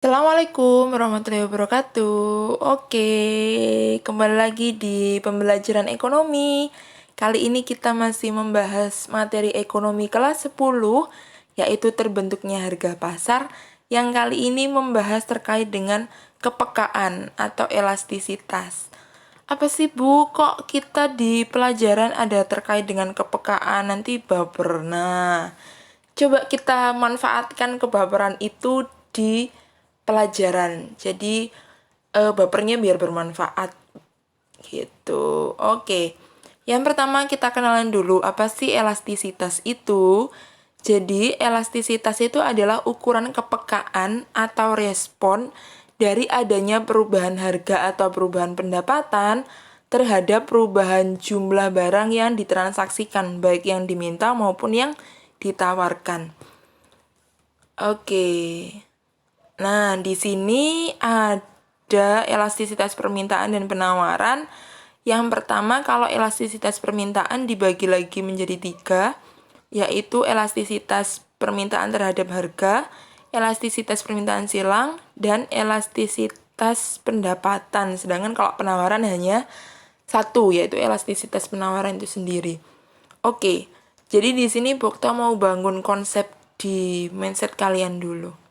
Assalamualaikum warahmatullahi wabarakatuh. Oke, kembali lagi di pembelajaran ekonomi. Kali ini kita masih membahas materi ekonomi kelas 10, yaitu terbentuknya harga pasar, yang kali ini membahas terkait dengan kepekaan atau elastisitas. Apa sih Bu, kok kita di pelajaran ada terkait dengan kepekaan, nanti baper. Nah, coba kita manfaatkan kebaperan itu di pelajaran. Jadi bapernya biar bermanfaat gitu. Oke. Yang pertama kita kenalan dulu apa sih elastisitas itu. Jadi elastisitas itu adalah ukuran kepekaan atau respon dari adanya perubahan harga atau perubahan pendapatan terhadap perubahan jumlah barang yang ditransaksikan, baik yang diminta maupun yang ditawarkan. Oke. Nah, di sini ada elastisitas permintaan dan penawaran. Yang pertama, kalau elastisitas permintaan dibagi lagi menjadi 3, yaitu elastisitas permintaan terhadap harga, elastisitas permintaan silang, dan elastisitas pendapatan. Sedangkan kalau penawaran hanya satu, yaitu elastisitas penawaran itu sendiri. Oke, jadi di sini Bokta mau bangun konsep di mindset kalian dulu.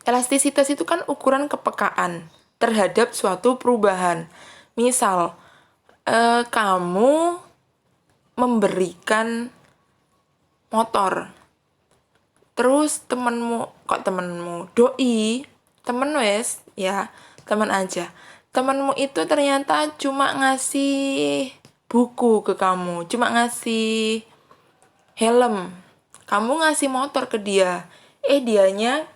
Elastisitas itu kan ukuran kepekaan terhadap suatu perubahan. Misal, kamu memberikan motor, terus temenmu doi, temen wes ya, temen aja. Temenmu itu ternyata cuma ngasih buku ke kamu, cuma ngasih helm. Kamu ngasih motor ke dia, dianya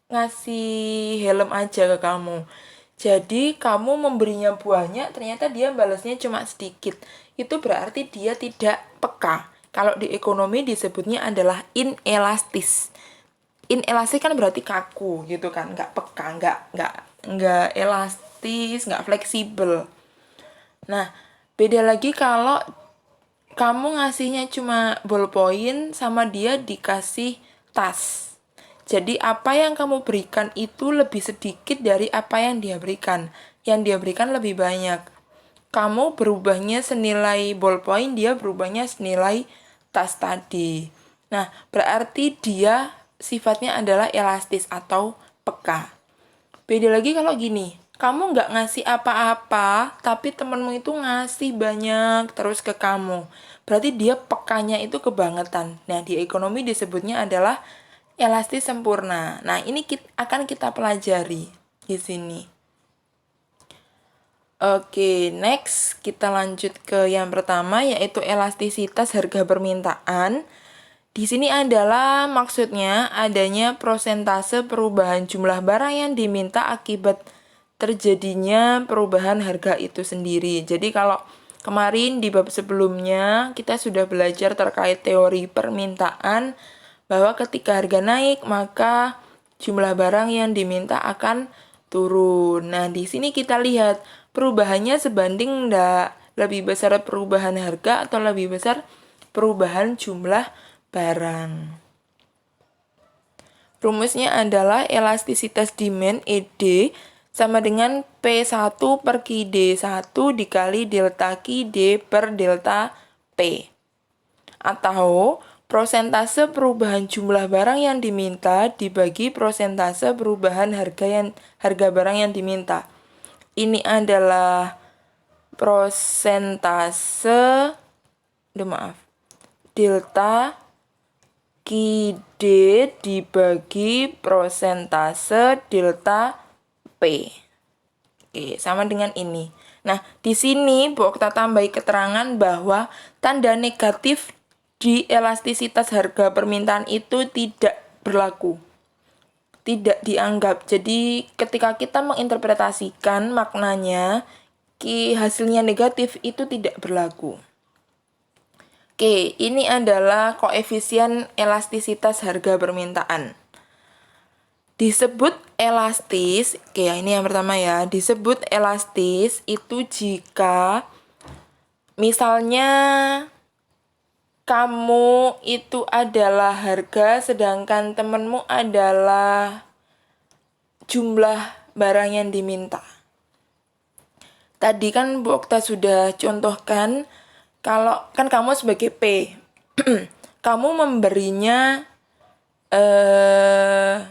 ngasih helm aja ke kamu. Jadi kamu memberinya banyak, ternyata dia balasnya cuma sedikit. Itu berarti dia tidak peka. Kalau di ekonomi disebutnya adalah inelastis. Inelastis kan berarti kaku gitu kan, nggak peka, nggak elastis, nggak fleksibel. Nah, beda lagi kalau kamu ngasihnya cuma ballpoint sama dia dikasih tas. Jadi apa yang kamu berikan itu lebih sedikit dari apa yang dia berikan. Yang dia berikan lebih banyak. Kamu berubahnya senilai ballpoint, dia berubahnya senilai tas tadi. Nah, berarti dia sifatnya adalah elastis atau peka. Beda lagi kalau gini, kamu nggak ngasih apa-apa, tapi temenmu itu ngasih banyak terus ke kamu. Berarti dia pekanya itu kebangetan. Nah, di ekonomi disebutnya adalah elastis sempurna. Nah, ini akan kita pelajari di sini. Oke, next kita lanjut ke yang pertama yaitu elastisitas harga permintaan. Di sini adalah maksudnya adanya prosentase perubahan jumlah barang yang diminta akibat terjadinya perubahan harga itu sendiri. Jadi kalau kemarin di bab sebelumnya kita sudah belajar terkait teori permintaan bahwa ketika harga naik maka jumlah barang yang diminta akan turun. Nah, di sini kita lihat perubahannya sebanding enggak, lebih besar perubahan harga atau lebih besar perubahan jumlah barang. Rumusnya adalah elastisitas demand ED sama dengan P1 per QD1 dikali delta QD per delta P. Atau prosentase perubahan jumlah barang yang diminta dibagi prosentase perubahan harga barang yang diminta. Ini adalah prosentase delta QD dibagi prosentase delta P. Oke, sama dengan ini. Nah, di sini Bokta tambahi keterangan bahwa tanda negatif di elastisitas harga permintaan itu tidak berlaku. Tidak dianggap. Jadi ketika kita menginterpretasikan maknanya, hasilnya negatif itu tidak berlaku. Oke, ini adalah koefisien elastisitas harga permintaan. Disebut elastis, oke ya ini yang pertama ya, disebut elastis itu jika misalnya kamu itu adalah harga sedangkan temenmu adalah jumlah barang yang diminta. Tadi kan Bu Okta sudah contohkan, kalau kan kamu sebagai P, kamu memberinya,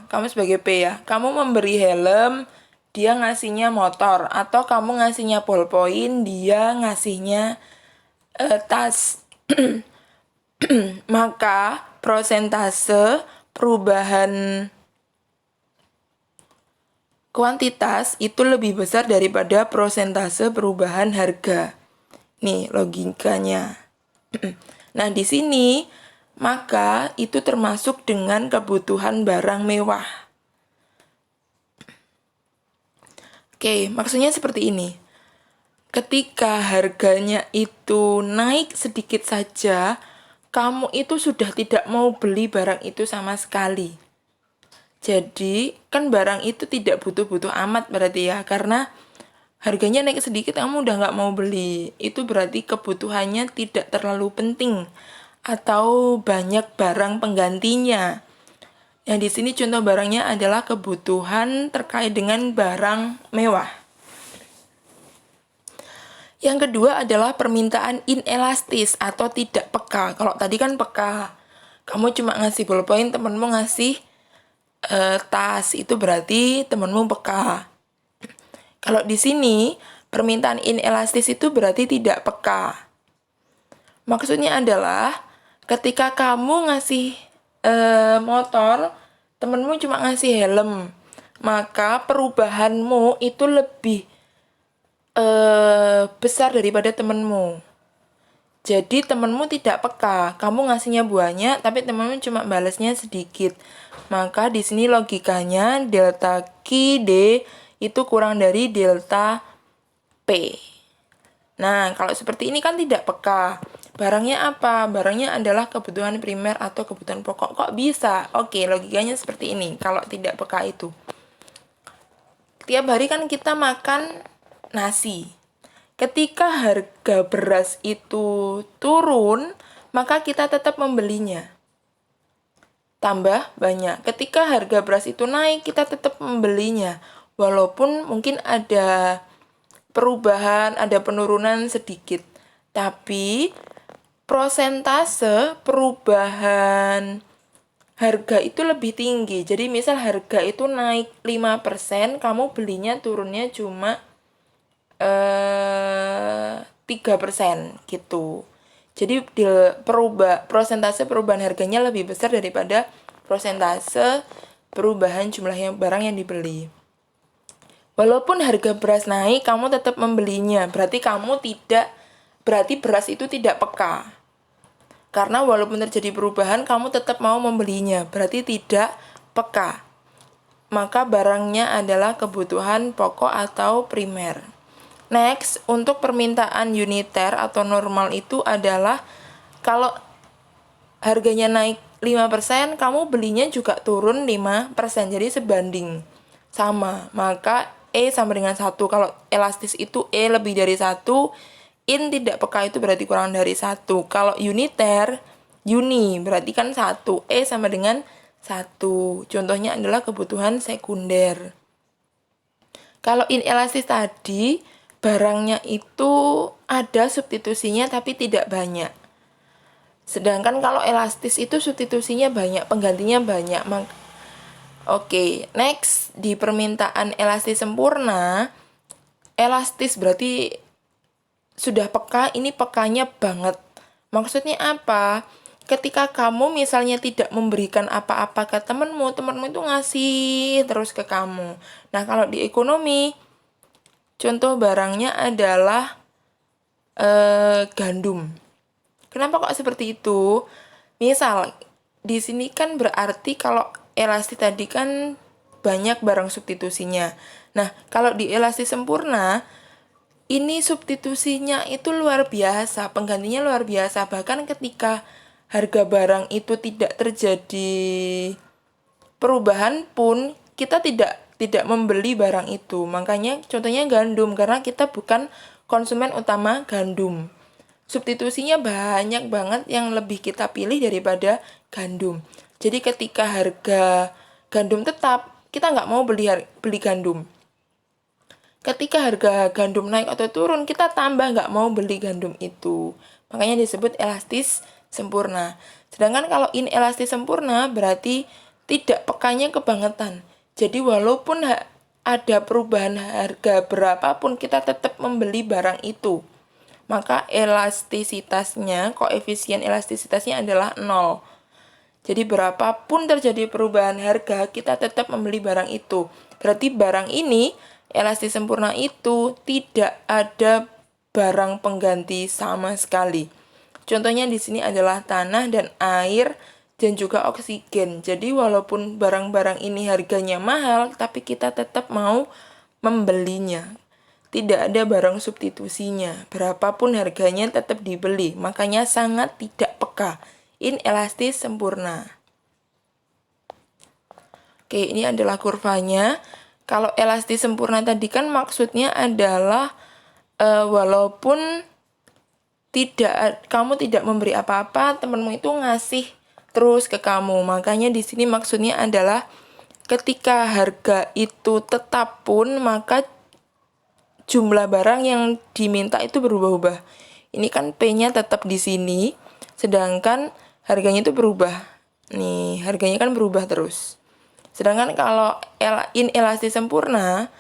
kamu sebagai P ya, kamu memberi helm, dia ngasihnya motor, atau kamu ngasihnya ballpoint, dia ngasihnya tas. Maka prosentase perubahan kuantitas itu lebih besar daripada prosentase perubahan harga. Nih logikanya. Nah, di sini maka itu termasuk dengan kebutuhan barang mewah. Oke, maksudnya seperti ini. Ketika harganya itu naik sedikit saja, kamu itu sudah tidak mau beli barang itu sama sekali. Jadi, kan barang itu tidak butuh-butuh amat berarti ya, karena harganya naik sedikit kamu udah nggak mau beli. Itu berarti kebutuhannya tidak terlalu penting atau banyak barang penggantinya. Yang di sini contoh barangnya adalah kebutuhan terkait dengan barang mewah. Yang kedua adalah permintaan inelastis atau tidak peka. Kalau tadi kan peka, kamu cuma ngasih ballpoint, temenmu ngasih tas, itu berarti temenmu peka. Kalau di sini permintaan inelastis itu berarti tidak peka. Maksudnya adalah ketika kamu ngasih motor, temenmu cuma ngasih helm, maka perubahanmu itu lebih besar daripada temenmu. Jadi temenmu tidak peka, kamu ngasihnya banyak, tapi temenmu cuma balasnya sedikit. Maka di sini logikanya delta Q D itu kurang dari delta P. Nah, kalau seperti ini kan tidak peka. Barangnya apa? Barangnya adalah kebutuhan primer atau kebutuhan pokok. Kok bisa? Oke, logikanya seperti ini. Kalau tidak peka itu. Tiap hari kan kita makan nasi. Ketika harga beras itu turun, maka kita tetap membelinya. Tambah banyak. Ketika harga beras itu naik, kita tetap membelinya. Walaupun mungkin ada perubahan, ada penurunan sedikit. Tapi prosentase perubahan harga itu lebih tinggi. Jadi misal harga itu naik 5%, kamu belinya turunnya cuma 3% gitu. Jadi prosentase perubahan harganya lebih besar daripada prosentase perubahan jumlah barang yang dibeli. Walaupun harga beras naik, kamu tetap membelinya. Berarti beras itu tidak peka. Karena walaupun terjadi perubahan, kamu tetap mau membelinya. Berarti tidak peka. Maka barangnya adalah kebutuhan pokok atau primer. Next, untuk permintaan uniter atau normal itu adalah kalau harganya naik 5%, kamu belinya juga turun 5%. Jadi sebanding sama. Maka E sama dengan 1. Kalau elastis itu E lebih dari 1, in tidak peka itu berarti kurang dari 1. Kalau uniter, uni berarti kan 1. E sama dengan 1. Contohnya adalah kebutuhan sekunder. Kalau inelastis tadi, barangnya itu ada substitusinya tapi tidak banyak. Sedangkan kalau elastis itu substitusinya banyak, penggantinya banyak. Oke, next di permintaan elastis sempurna, elastis berarti sudah peka, ini pekanya banget. Maksudnya apa? Ketika kamu misalnya tidak memberikan apa-apa ke temenmu itu ngasih terus ke kamu. Nah, kalau di ekonomi, contoh barangnya adalah gandum. Kenapa kok seperti itu? Misal, di sini kan berarti kalau elastis tadi kan banyak barang substitusinya. Nah, kalau di elastis sempurna, ini substitusinya itu luar biasa, penggantinya luar biasa. Bahkan ketika harga barang itu tidak terjadi perubahan pun, kita tidak membeli barang itu. Makanya contohnya gandum, karena kita bukan konsumen utama gandum. Substitusinya banyak banget yang lebih kita pilih daripada gandum. Jadi ketika harga gandum tetap, kita nggak mau beli gandum. Ketika harga gandum naik atau turun, kita tambah nggak mau beli gandum itu. Makanya disebut elastis sempurna. Sedangkan kalau inelastis sempurna berarti tidak pekanya kebangetan. Jadi walaupun ada perubahan harga berapapun, kita tetap membeli barang itu. Maka elastisitasnya, koefisien elastisitasnya adalah 0. Jadi berapapun terjadi perubahan harga, kita tetap membeli barang itu. Berarti barang ini, elastis sempurna itu tidak ada barang pengganti sama sekali. Contohnya di sini adalah tanah dan air dan juga oksigen. Jadi walaupun barang-barang ini harganya mahal, tapi kita tetap mau membelinya. Tidak ada barang substitusinya. Berapapun harganya tetap dibeli. Makanya sangat tidak peka. Inelastis sempurna. Oke, ini adalah kurvanya. Kalau elastis sempurna tadi kan maksudnya adalah walaupun kamu tidak memberi apa-apa, temanmu itu ngasih terus ke kamu. Makanya di sini maksudnya adalah ketika harga itu tetap pun, maka jumlah barang yang diminta itu berubah-ubah. Ini kan P-nya tetap di sini, sedangkan harganya itu berubah. Nih, harganya kan berubah terus. Sedangkan kalau inelastis sempurna,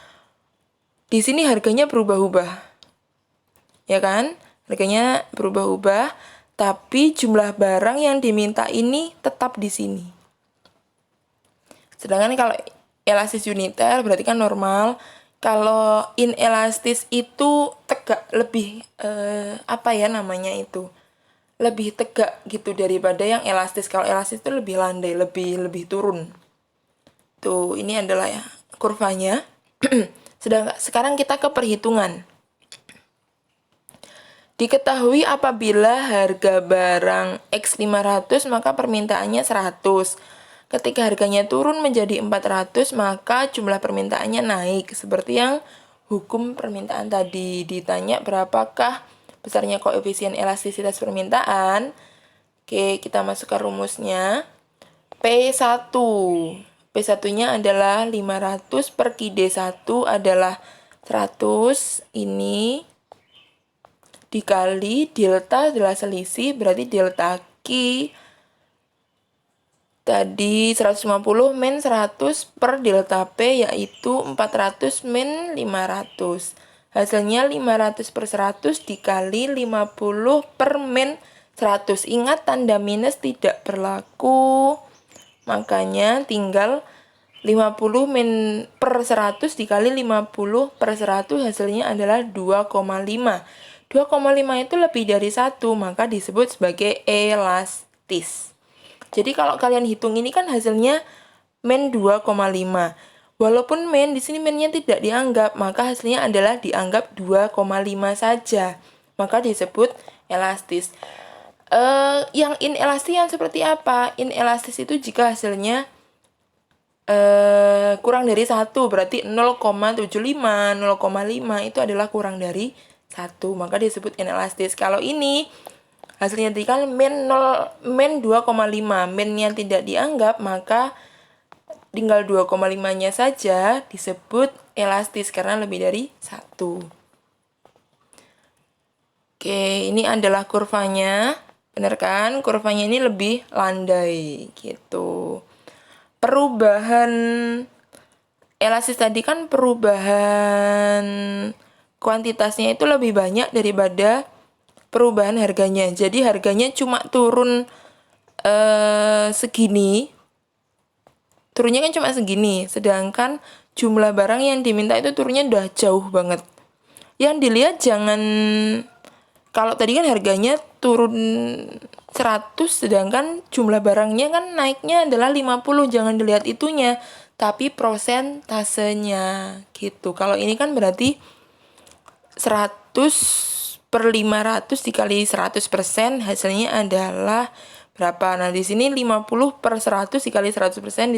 di sini harganya berubah-ubah. Ya kan? Harganya berubah-ubah, tapi jumlah barang yang diminta ini tetap di sini. Sedangkan kalau elastis uniter berarti kan normal. Kalau inelastis itu tegak lebih lebih tegak gitu daripada yang elastis. Kalau elastis itu lebih landai, lebih turun. Tuh, ini adalah ya kurvanya. Sekarang kita ke perhitungan. Diketahui apabila harga barang X500 maka permintaannya 100. Ketika harganya turun menjadi 400 maka jumlah permintaannya naik. Seperti yang hukum permintaan tadi, ditanya berapakah besarnya koefisien elastisitas permintaan. Oke, kita masuk ke rumusnya. P1. P1-nya adalah 500 per QD1 adalah 100. Ini dikali delta adalah selisih, berarti delta Q tadi 150 min 100 per delta P yaitu 400 min 500. Hasilnya 500 per 100 dikali 50 per min 100. Ingat tanda minus tidak berlaku. Makanya tinggal 50 min per 100 dikali 50 per 100 hasilnya adalah 2,5. 2,5 itu lebih dari 1, maka disebut sebagai elastis. Jadi kalau kalian hitung ini kan hasilnya min 2,5. Walaupun min di sini minnya tidak dianggap, maka hasilnya adalah dianggap 2,5 saja. Maka disebut elastis. Yang inelastis yang seperti apa? Inelastis itu jika hasilnya kurang dari 1, berarti 0,75, 0,5 itu adalah kurang dari 1, maka disebut inelastis. Kalau ini hasilnya tadi kan min 2,5, minnya tidak dianggap, maka tinggal 2,5-nya saja disebut elastis karena lebih dari 1. Oke, ini adalah kurvanya. Benar kan? Kurvanya ini lebih landai gitu. Perubahan elastis tadi kan perubahan kuantitasnya itu lebih banyak daripada perubahan harganya. Jadi harganya cuma turun segini. Turunnya kan cuma segini. Sedangkan jumlah barang yang diminta itu turunnya udah jauh banget. Yang dilihat jangan, kalau tadi kan harganya turun 100, sedangkan jumlah barangnya kan naiknya adalah 50. Jangan dilihat itunya, tapi prosentasenya gitu. Kalau ini kan berarti 100 per 500 dikali 100%, hasilnya adalah berapa? Nah, di sini 50 per 100 dikali 100%,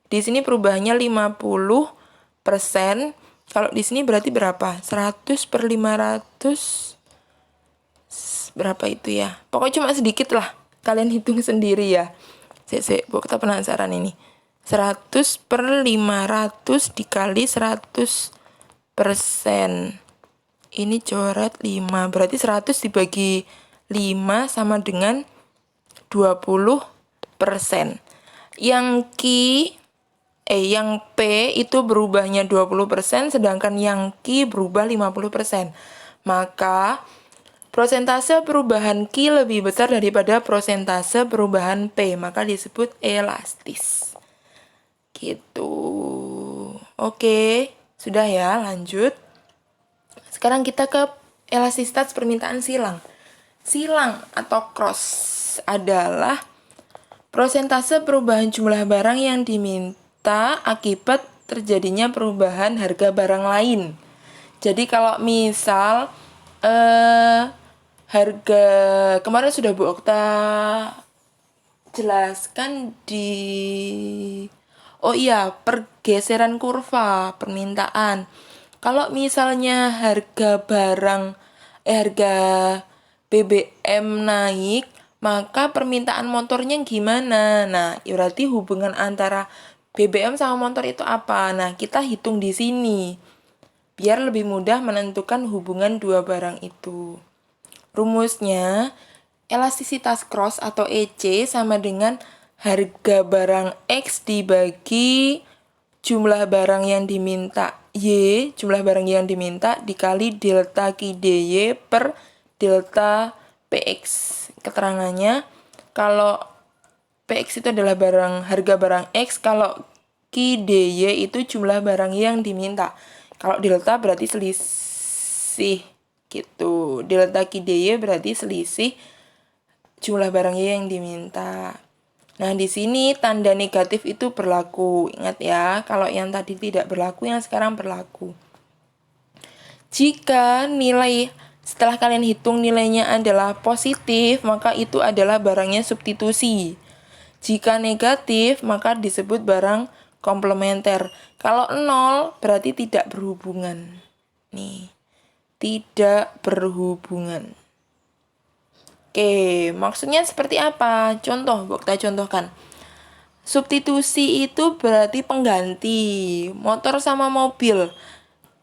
di sini perubahannya 50%. Kalau di sini berarti berapa? 100 per 500 berapa itu ya? Pokoknya cuma sedikit lah. Kalian hitung sendiri ya. Kita penasaran ini. 100 per 500 dikali 100%. Ini coret 5, berarti 100 dibagi 5 sama dengan 20%. Yang yang P itu berubahnya 20%, sedangkan yang Q berubah 50%. Maka prosentase perubahan Q lebih besar daripada prosentase perubahan P, maka disebut elastis. Gitu. Oke, sudah ya, lanjut. Sekarang kita ke elastisitas permintaan silang. Silang atau cross adalah prosentase perubahan jumlah barang yang diminta akibat terjadinya perubahan harga barang lain. Jadi kalau misal harga kemarin sudah Bu Okta jelaskan di pergeseran kurva permintaan. Kalau misalnya harga BBM naik, maka permintaan motornya gimana? Nah, berarti hubungan antara BBM sama motor itu apa? Nah, kita hitung di sini. Biar lebih mudah menentukan hubungan dua barang itu. Rumusnya, elastisitas cross atau EC sama dengan harga barang X dibagi jumlah barang yang diminta Y, jumlah barang yang diminta dikali delta QDY per delta PX. Keterangannya, kalau PX itu adalah harga barang X, kalau QDY itu jumlah barang yang diminta. Kalau delta berarti selisih gitu. Delta QDY berarti selisih jumlah barangnya yang diminta. Nah, di sini tanda negatif itu berlaku. Ingat ya, kalau yang tadi tidak berlaku, yang sekarang berlaku. Jika nilai setelah kalian hitung nilainya adalah positif, maka itu adalah barangnya substitusi. Jika negatif, maka disebut barang komplementer. Kalau 0, berarti tidak berhubungan. Nih, tidak berhubungan. Oke, maksudnya seperti apa? Contoh, kita contohkan. Substitusi itu berarti pengganti motor sama mobil.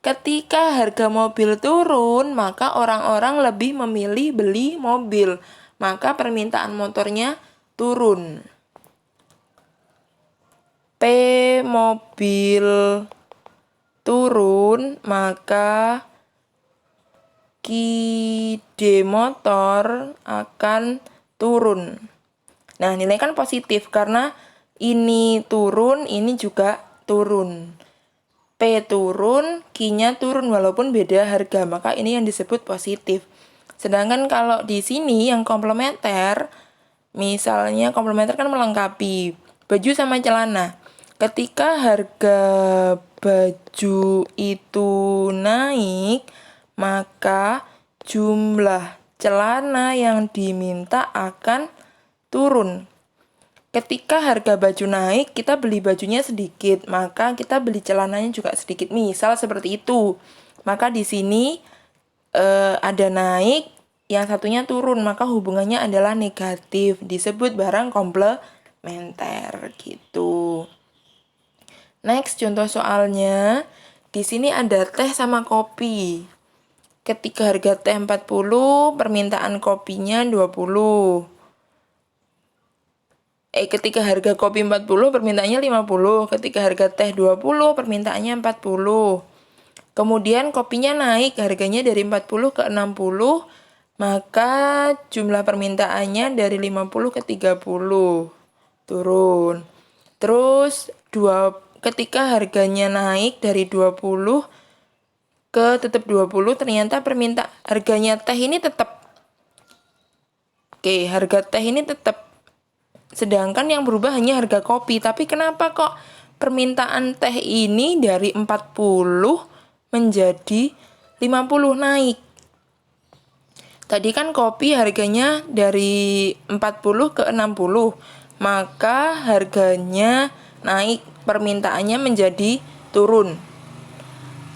Ketika harga mobil turun, maka orang-orang lebih memilih beli mobil. Maka permintaan motornya turun. P mobil turun, maka QD motor akan turun. Nah, nilai kan positif karena ini turun, ini juga turun. P turun, Q-nya turun walaupun beda harga, maka ini yang disebut positif. Sedangkan kalau di sini yang komplementer, misalnya komplementer kan melengkapi baju sama celana. Ketika harga baju itu naik, maka jumlah celana yang diminta akan turun. Ketika harga baju naik, kita beli bajunya sedikit, maka kita beli celananya juga sedikit. Misal seperti itu. Maka di sini ada naik, yang satunya turun, maka hubungannya adalah negatif. Disebut barang komplementer gitu. Next, contoh soalnya. Di sini ada teh sama kopi. Ketika harga teh 40, permintaan kopinya 20. Ketika harga kopi 40, permintaannya 50. Ketika harga teh 20, permintaannya 40. Kemudian kopinya naik, harganya dari 40 ke 60, maka jumlah permintaannya dari 50 ke 30. Turun. Terus ketika harganya naik dari 20 ke tetap 20, ternyata harganya teh ini tetap. Harga teh ini tetap. Sedangkan yang berubah hanya harga kopi. Tapi kenapa kok permintaan teh ini dari 40 menjadi 50 naik? Tadi kan kopi harganya dari 40 ke 60. Maka harganya naik, permintaannya menjadi turun.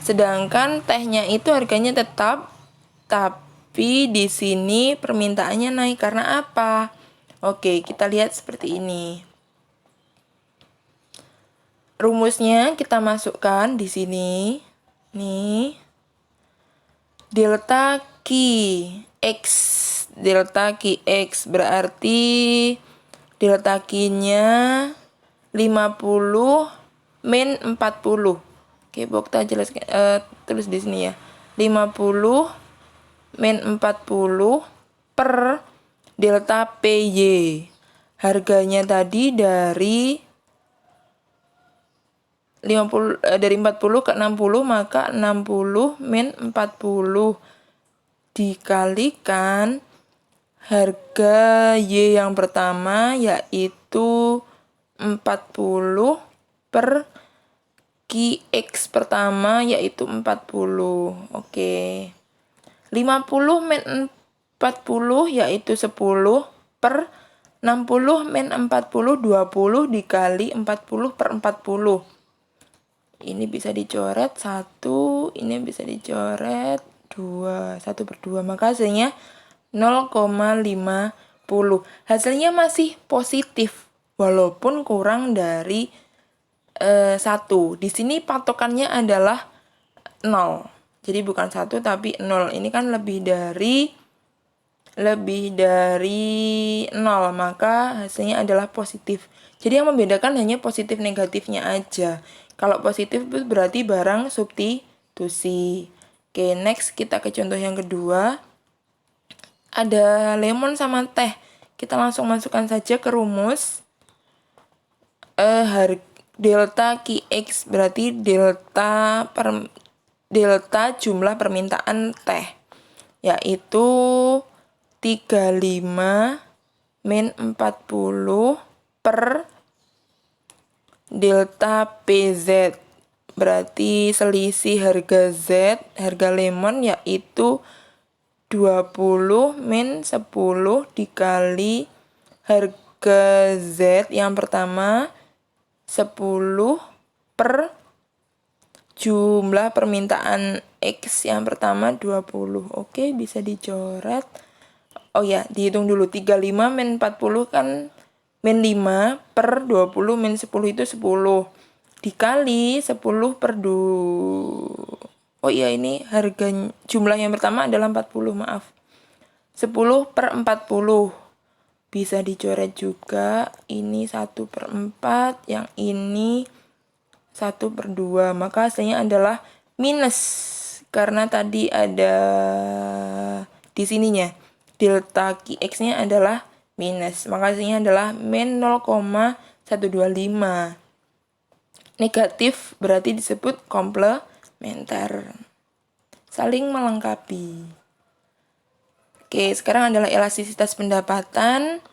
Sedangkan tehnya itu harganya tetap, tapi di sini permintaannya naik karena apa? Oke, kita lihat seperti ini. rumusnya kita masukkan di sini. Nih. Delta Q X. Delta Q X berarti delta Q-nya 50 min 40. Oke, Bokta jelaskan tulis di sini ya. 50 min 40 per delta PY. Harganya tadi dari 40 ke 60, maka 60 min 40 dikalikan harga Y yang pertama yaitu 40 per QX pertama yaitu 40. Oke. 50 min 40 yaitu 10 per 60 min 40 20 dikali 40 per 40. Ini bisa dicoret 1, ini bisa dicoret 2, 1 per 2. Maka hasilnya 0,50. Hasilnya masih positif walaupun kurang dari 1. Di sini patokannya adalah 0. Jadi bukan 1 tapi 0. Ini kan lebih dari 0, maka hasilnya adalah positif. Jadi yang membedakan hanya positif negatifnya aja. Kalau positif berarti barang substitusi. Oke, next kita ke contoh yang kedua. Ada lemon sama teh. Kita langsung masukkan saja ke rumus. Delta QX berarti delta jumlah permintaan teh. Yaitu 35 min 40 per delta PZ. Berarti selisih harga Z, harga lemon yaitu 20 min 10 dikali harga Z yang pertama 10 per jumlah permintaan X yang pertama 20. Oke, bisa dicoret. Oh ya, dihitung dulu. 35 min 40 kan min 5 per 20 min 10 itu 10. Dikali 10 per 2. Oh iya, ini harga jumlah yang pertama adalah 40, maaf. 10 per 40. Bisa dicoret juga. Ini 1 per 4. Yang ini 1 per 2. Maka hasilnya adalah minus. Karena tadi ada di sininya. Delta QX-nya adalah minus. Maka hasilnya adalah min 0,125. Negatif berarti disebut komplementer. Saling melengkapi. Oke, sekarang adalah elastisitas pendapatan,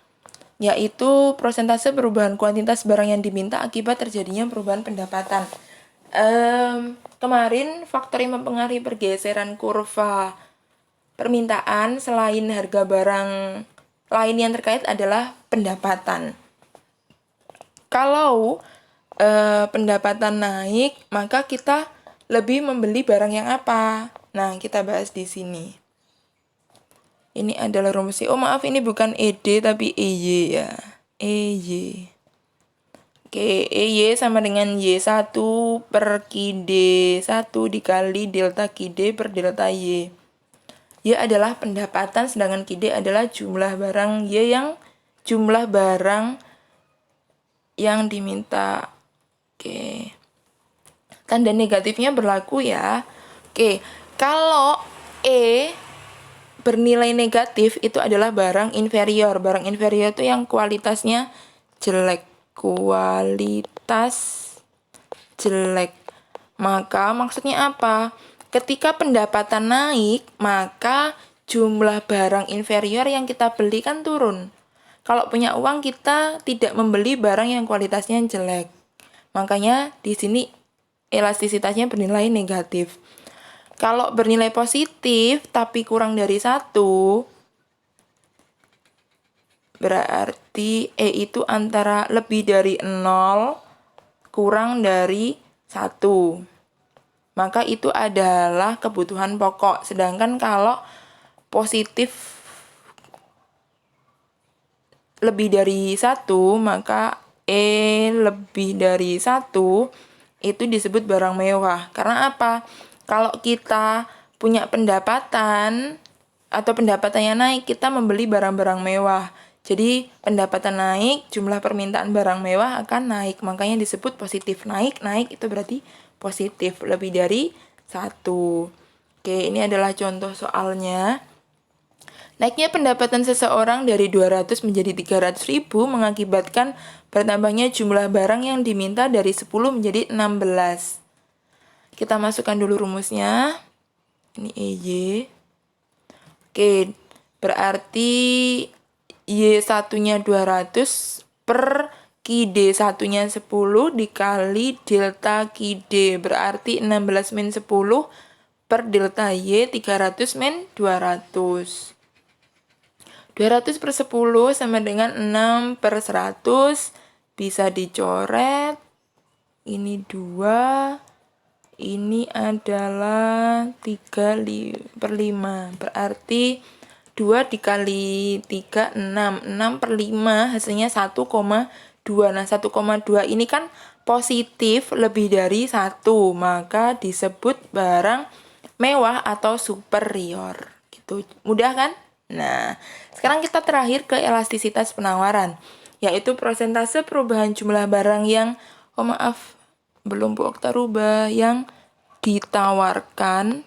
yaitu persentase perubahan kuantitas barang yang diminta akibat terjadinya perubahan pendapatan. Kemarin faktor yang mempengaruhi pergeseran kurva permintaan selain harga barang lain yang terkait adalah pendapatan. Kalau pendapatan naik, maka kita lebih membeli barang yang apa? Nah, kita bahas di sini. Ini adalah rumusnya. Oh, maaf, ini bukan ED tapi EY ya. EY. Oke, EY sama dengan Y1 per QD1 dikali delta QD per delta Y. Y adalah pendapatan, sedangkan QD adalah jumlah barang yang diminta. Oke. Tanda negatifnya berlaku ya. Oke, kalau E bernilai negatif itu adalah barang inferior. Barang inferior itu yang kualitasnya jelek. Maka maksudnya apa? Ketika pendapatan naik, maka jumlah barang inferior yang kita beli kan turun. Kalau punya uang kita tidak membeli barang yang kualitasnya jelek. Makanya di sini elastisitasnya bernilai negatif. Kalau bernilai positif tapi kurang dari 1, berarti E itu antara lebih dari 0 kurang dari 1. Maka itu adalah kebutuhan pokok. Sedangkan kalau positif lebih dari 1, maka lebih dari 1, itu disebut barang mewah. Karena apa? Kalau kita punya pendapatan atau pendapatannya naik, kita membeli barang-barang mewah. Jadi pendapatan naik, jumlah permintaan barang mewah akan naik. Makanya disebut positif. Naik itu berarti positif, lebih dari 1. Oke, ini adalah contoh soalnya. Naiknya pendapatan seseorang dari 200 menjadi 300 ribu mengakibatkan bertambahnya jumlah barang yang diminta dari 10 menjadi 16. Kita masukkan dulu rumusnya. Ini EY. Oke, berarti Y1-nya 200 per QD 1-nya 10 dikali delta QD. Berarti 16 min 10 per delta Y 300 min 200. 200 per 10 sama dengan 6 per 100. Bisa dicoret. Ini 2. Ini adalah 3 per 5. Berarti 2 dikali 3, 6. 6 per 5 hasilnya 1,2. Nah, 1,2 ini kan positif lebih dari 1. Maka disebut barang mewah atau superior. Gitu. Mudah kan? Nah, sekarang kita terakhir ke elastisitas penawaran, yaitu persentase perubahan jumlah barang yang, belum Bu Okta rubah, yang ditawarkan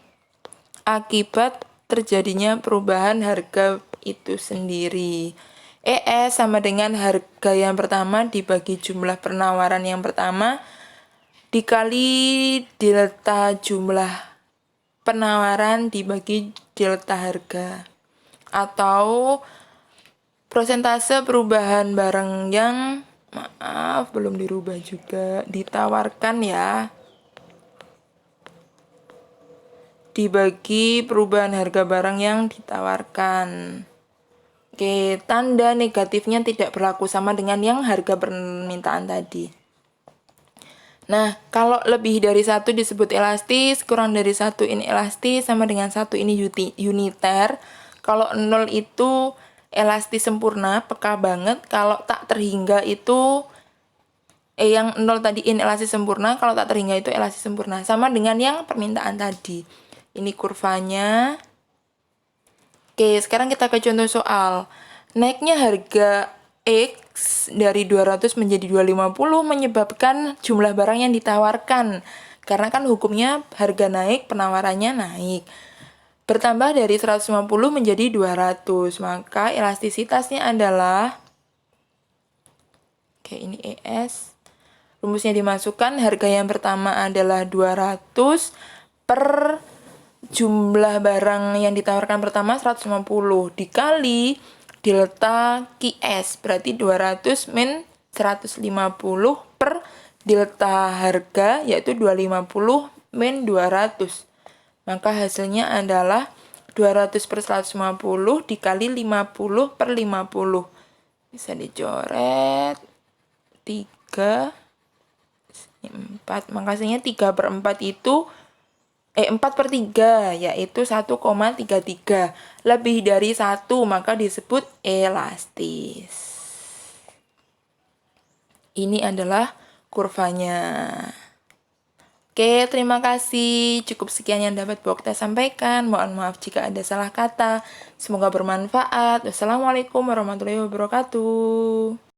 akibat terjadinya perubahan harga itu sendiri. ES sama dengan harga yang pertama dibagi jumlah penawaran yang pertama dikali delta jumlah penawaran dibagi delta harga. Atau persentase perubahan barang yang belum dirubah juga, ditawarkan ya, dibagi perubahan harga barang yang ditawarkan. Oke, tanda negatifnya tidak berlaku sama dengan yang harga permintaan tadi. Nah, kalau lebih dari 1 disebut elastis, kurang dari 1 ini elastis, sama dengan 1 ini uniter. Kalau 0 itu elastis sempurna, peka banget. Kalau tak terhingga itu yang 0 tadi inelastis sempurna, kalau tak terhingga itu elastis sempurna. Sama dengan yang permintaan tadi. Ini kurvanya. Oke, sekarang kita ke contoh soal. Naiknya harga X dari 200 menjadi 250 menyebabkan jumlah barang yang ditawarkan. Karena kan hukumnya harga naik, penawarannya naik. Bertambah dari 150 menjadi 200. Maka elastisitasnya adalah, oke, ini ES. Rumusnya dimasukkan, harga yang pertama adalah 200 per jumlah barang yang ditawarkan pertama 150 dikali delta QS. Berarti 200 min 150 per delta harga, yaitu 250 min 200. Maka hasilnya adalah 200 per 150 dikali 50 per 50. Bisa dicoret. 3. 4. Maka hasilnya 3 per 4 itu 4 per 3, yaitu 1,33. Lebih dari 1, maka disebut elastis. Ini adalah kurvanya. Oke, terima kasih. Cukup sekian yang dapat Bu Okta sampaikan. Mohon maaf jika ada salah kata. Semoga bermanfaat. Wassalamualaikum warahmatullahi wabarakatuh.